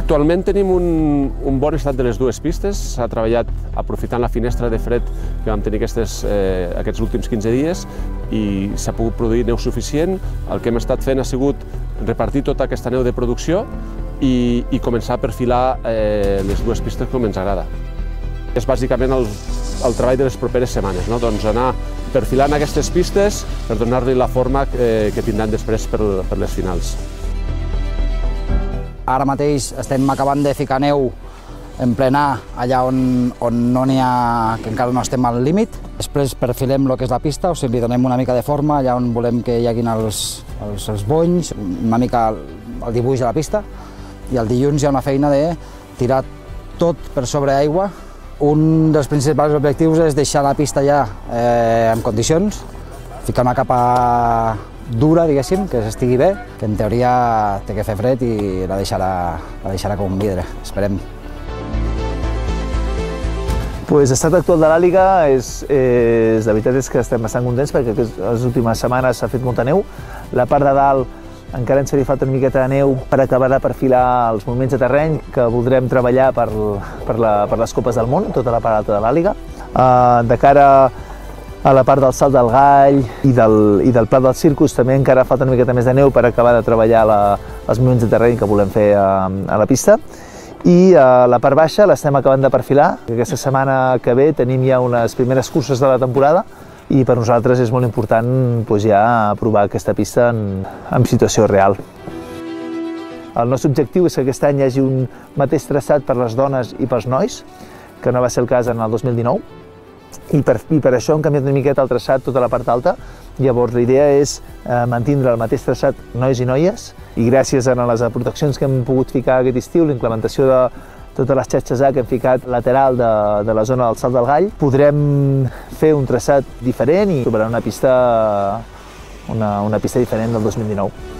Actualment tenim un bon estat de les dues pistes. S'ha treballat aprofitant la finestra de fred que vam tenir aquests últims 15 dies i s'ha pogut produir neu suficient. El que hem estat fent ha sigut repartir tota aquesta neu de producció i començar a perfilar les dues pistes com ens agrada. És bàsicament el treball de les properes setmanes, no? Doncs anar perfilant aquestes pistes per donar-li la forma que tindran després per les finals. Ara mateix estem acabant de ficar neu en plenar allà on no n'hi ha, que encara no estem al límit. Després perfilem el que és la pista, o sigui, li donem una mica de forma allà on volem que hi haguin els bonys, una mica el dibuix de la pista. I el dilluns hi ha una feina de tirar tot per sobre aigua. Un dels principals objectius és deixar la pista ja en condicions, ficar una capa dura, diguéssim, que estigui bé, que en teoria té que fer fred i la deixarà com un vidre, esperem. L'estat actual de l'Àliga, la veritat és que estem bastant contents perquè les últimes setmanes s'ha fet molta neu. La part de dalt encara ens faria falta una miqueta de neu per acabar de perfilar els moviments de terreny que voldrem treballar per les Copes del Món, tota la part alta de l'Àliga. De cara a la part del Salt del Gall i del Pla del Circus també encara falta una miqueta més de neu per acabar de treballar els moviments de terreny que volem fer a la pista. I la part baixa l'estem acabant de perfilar. Aquesta setmana que ve tenim ja unes primeres curses de la temporada i per nosaltres és molt important ja provar aquesta pista en situació real. El nostre objectiu és que aquest any hi hagi un mateix traçat per les dones i pels nois, que no va ser el cas en el 2019, i per això hem canviat una miqueta el traçat tota la part alta. Llavors la idea és mantindre el mateix traçat nois i noies i gràcies a les proteccions que hem pogut ficar aquest estiu, la implementació de totes les xarxes A que hem ficat lateral de la zona del Salt del Gall, podrem fer un traçat diferent i trobarà una pista diferent del 2019.